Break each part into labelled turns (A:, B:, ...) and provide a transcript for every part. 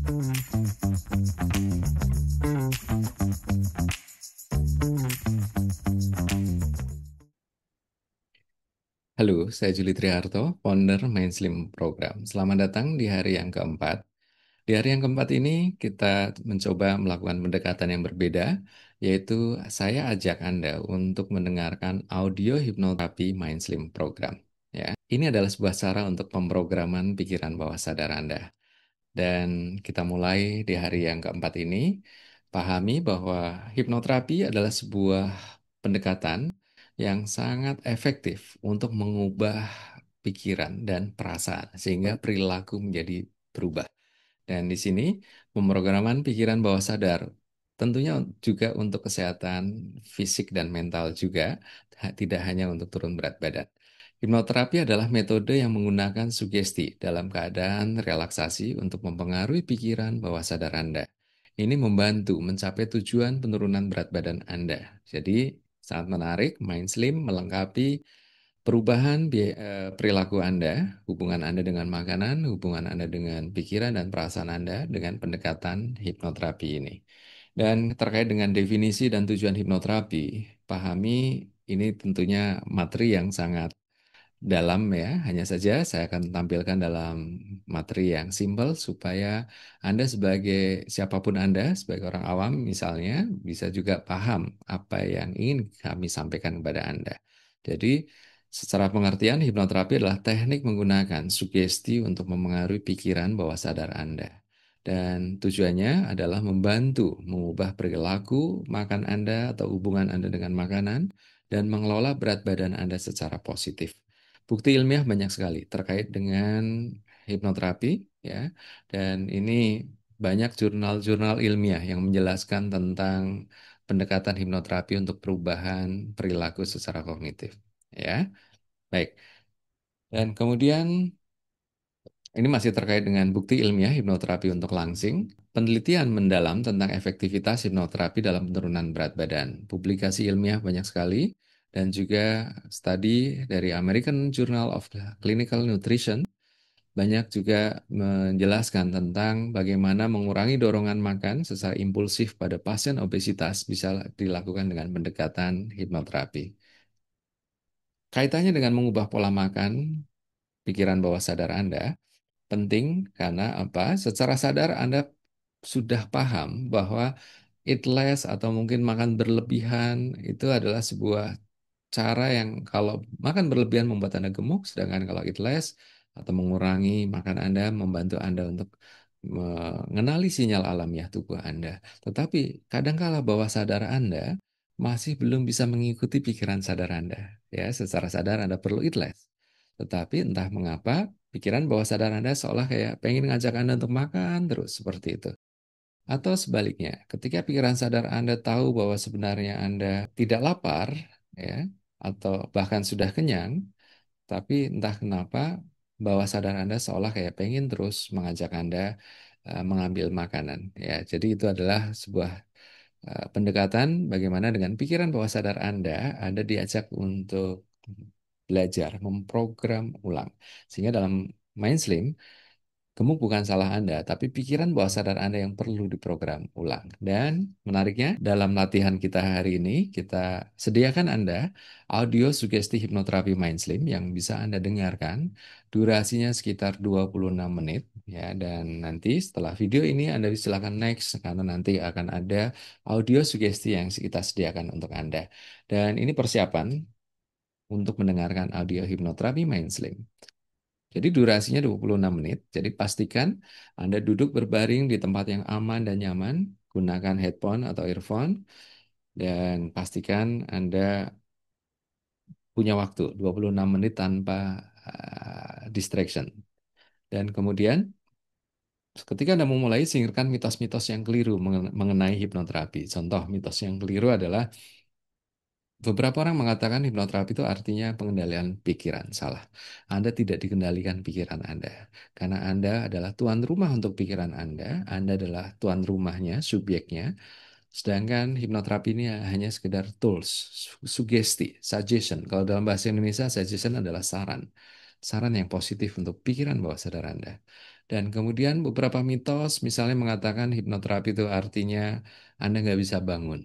A: Halo, saya Juli Triharto, founder Mainstream Program. Selamat datang di hari yang keempat. Di hari yang keempat ini kita mencoba melakukan pendekatan yang berbeda, yaitu saya ajak Anda untuk mendengarkan audio hipnoterapi Mainstream Program. Ya, ini adalah sebuah cara untuk pemrograman pikiran bawah sadar Anda. Dan kita mulai di hari yang keempat ini, pahami bahwa hipnoterapi adalah sebuah pendekatan yang sangat efektif untuk mengubah pikiran dan perasaan, sehingga perilaku menjadi berubah. Dan di sini, pemrograman pikiran bawah sadar tentunya juga untuk kesehatan fisik dan mental juga, tidak hanya untuk turun berat badan. Hipnoterapi adalah metode yang menggunakan sugesti dalam keadaan relaksasi untuk mempengaruhi pikiran bawah sadar Anda. Ini membantu mencapai tujuan penurunan berat badan Anda. Jadi, sangat menarik, Mind Slim melengkapi perubahan perilaku Anda, hubungan Anda dengan makanan, hubungan Anda dengan pikiran dan perasaan Anda dengan pendekatan hipnoterapi ini. Dan terkait dengan definisi dan tujuan hipnoterapi, pahami ini tentunya materi yang sangat dalam ya, hanya saja saya akan tampilkan dalam materi yang simpel supaya Anda sebagai siapapun Anda, sebagai orang awam misalnya, bisa juga paham apa yang ingin kami sampaikan kepada Anda. Jadi, secara pengertian, hipnoterapi adalah teknik menggunakan sugesti untuk memengaruhi pikiran bawah sadar Anda. Dan tujuannya adalah membantu mengubah perilaku makan Anda atau hubungan Anda dengan makanan dan mengelola berat badan Anda secara positif. Bukti ilmiah banyak sekali terkait dengan hipnoterapi ya. Dan ini banyak jurnal-jurnal ilmiah yang menjelaskan tentang pendekatan hipnoterapi untuk perubahan perilaku secara kognitif ya. Baik. Dan kemudian ini masih terkait dengan bukti ilmiah hipnoterapi untuk langsing. Penelitian mendalam tentang efektivitas hipnoterapi dalam penurunan berat badan. Publikasi ilmiah banyak sekali dan juga studi dari American Journal of Clinical Nutrition banyak juga menjelaskan tentang bagaimana mengurangi dorongan makan secara impulsif pada pasien obesitas bisa dilakukan dengan pendekatan hipnoterapi. Kaitannya dengan mengubah pola makan, pikiran bawah sadar Anda, penting karena apa? Secara sadar Anda sudah paham bahwa eat less atau mungkin makan berlebihan itu adalah sebuah cara yang kalau makan berlebihan membuat Anda gemuk, sedangkan kalau eat less atau mengurangi makan Anda membantu Anda untuk mengenali sinyal alamiah tubuh Anda. Tetapi kadangkala bawah sadar Anda masih belum bisa mengikuti pikiran sadar Anda. Ya, secara sadar Anda perlu eat less. Tetapi entah mengapa pikiran bawah sadar Anda seolah kayak pengen ngajak Anda untuk makan terus seperti itu. Atau sebaliknya, ketika pikiran sadar Anda tahu bahwa sebenarnya Anda tidak lapar, ya, atau bahkan sudah kenyang, tapi entah kenapa bawah sadar Anda seolah kayak pengen terus mengajak Anda mengambil makanan. Ya, jadi itu adalah sebuah pendekatan bagaimana dengan pikiran bawah sadar Anda diajak untuk belajar, memprogram ulang. Sehingga dalam Mindslim, gemuk bukan salah Anda, tapi pikiran bawah sadar Anda yang perlu diprogram ulang. Dan menariknya, dalam latihan kita hari ini, kita sediakan Anda audio sugesti hipnoterapi Mindslim yang bisa Anda dengarkan. Durasinya sekitar 26 menit. Ya, dan nanti setelah video ini Anda silakan next, karena nanti akan ada audio sugesti yang kita sediakan untuk Anda. Dan ini persiapan untuk mendengarkan audio hipnoterapi Mindslim. Jadi durasinya 26 menit. Jadi pastikan Anda duduk berbaring di tempat yang aman dan nyaman, gunakan headphone atau earphone, dan pastikan Anda punya waktu 26 menit tanpa distraction. Dan kemudian ketika Anda memulai, singkirkan mitos-mitos yang keliru mengenai hipnoterapi. Contoh mitos yang keliru adalah beberapa orang mengatakan hipnoterapi itu artinya pengendalian pikiran. Salah. Anda tidak dikendalikan pikiran Anda. Karena Anda adalah tuan rumah untuk pikiran Anda. Anda adalah tuan rumahnya, subjeknya. Sedangkan hipnoterapi ini hanya sekedar tools, sugesti, suggestion. Kalau dalam bahasa Indonesia, suggestion adalah saran. Saran yang positif untuk pikiran bawah sadar Anda. Dan kemudian beberapa mitos misalnya mengatakan hipnoterapi itu artinya Anda nggak bisa bangun.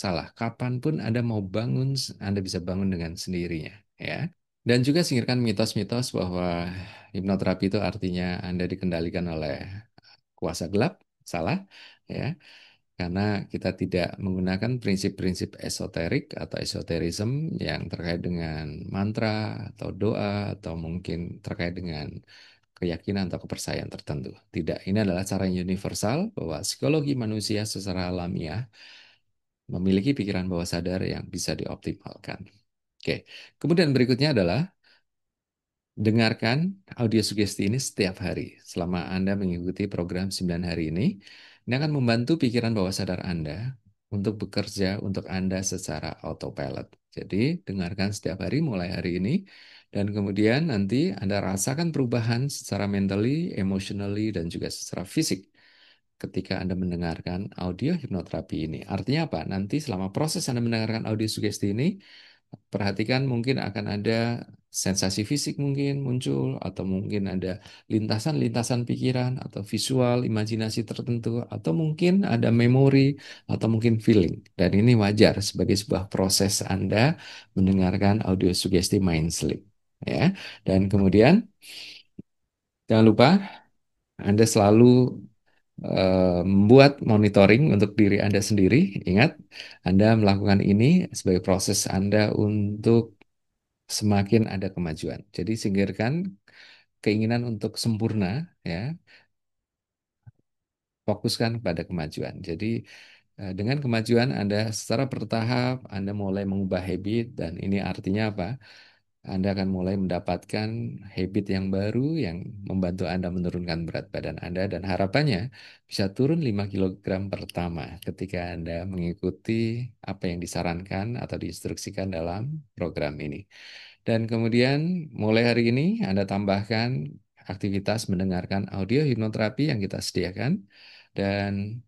A: Salah, kapanpun Anda mau bangun, Anda bisa bangun dengan sendirinya. Ya. Dan juga singkirkan mitos-mitos bahwa hipnoterapi itu artinya Anda dikendalikan oleh kuasa gelap. Salah, ya. Karena kita tidak menggunakan prinsip-prinsip esoterik atau esoterism yang terkait dengan mantra atau doa atau mungkin terkait dengan keyakinan atau kepercayaan tertentu. Tidak, ini adalah cara yang universal bahwa psikologi manusia secara alamiah memiliki pikiran bawah sadar yang bisa dioptimalkan. Oke, kemudian berikutnya adalah dengarkan audio sugesti ini setiap hari selama Anda mengikuti program 9 hari ini. Ini akan membantu pikiran bawah sadar Anda untuk bekerja untuk Anda secara autopilot. Jadi, dengarkan setiap hari mulai hari ini dan kemudian nanti Anda rasakan perubahan secara mentally, emotionally, dan juga secara fisik ketika Anda mendengarkan audio hipnoterapi ini. Artinya apa? Nanti selama proses Anda mendengarkan audio sugesti ini, perhatikan mungkin akan ada sensasi fisik mungkin muncul, atau mungkin ada lintasan-lintasan pikiran, atau visual, imajinasi tertentu, atau mungkin ada memori, atau mungkin feeling. Dan ini wajar sebagai sebuah proses Anda mendengarkan audio sugesti mind sleep. Ya, dan kemudian jangan lupa Anda selalu membuat monitoring untuk diri Anda sendiri. Ingat, Anda melakukan ini sebagai proses Anda untuk semakin ada kemajuan. Jadi singkirkan keinginan untuk sempurna, ya, fokuskan pada kemajuan. Jadi dengan kemajuan Anda secara bertahap, Anda mulai mengubah habit dan ini artinya apa? Anda akan mulai mendapatkan habit yang baru yang membantu Anda menurunkan berat badan Anda dan harapannya bisa turun 5 kilogram pertama ketika Anda mengikuti apa yang disarankan atau diinstruksikan dalam program ini. Dan kemudian mulai hari ini Anda tambahkan aktivitas mendengarkan audio hipnoterapi yang kita sediakan dan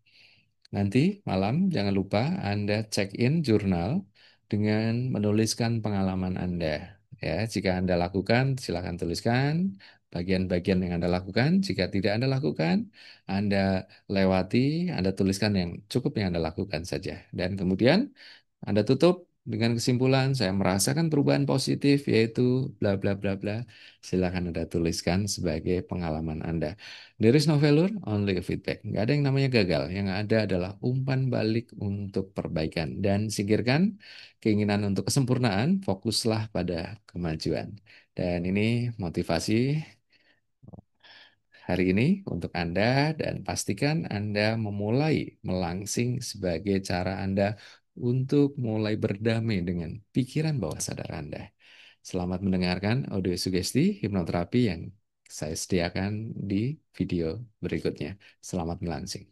A: nanti malam jangan lupa Anda check in jurnal dengan menuliskan pengalaman Anda. Ya, jika Anda lakukan, silakan tuliskan bagian-bagian yang Anda lakukan. Jika tidak Anda lakukan, Anda lewati, Anda tuliskan yang cukup yang Anda lakukan saja. Dan kemudian Anda tutup dengan kesimpulan, saya merasakan perubahan positif, yaitu bla bla bla bla. Silakan Anda tuliskan sebagai pengalaman Anda. There is no failure, only a feedback. Nggak ada yang namanya gagal. Yang ada adalah umpan balik untuk perbaikan. Dan singkirkan keinginan untuk kesempurnaan, fokuslah pada kemajuan. Dan ini motivasi hari ini untuk Anda dan pastikan Anda memulai melangsing sebagai cara Anda untuk mulai berdamai dengan pikiran bawah sadar Anda. Selamat mendengarkan audio sugesti hipnoterapi yang saya sediakan di video berikutnya. Selamat melangsing.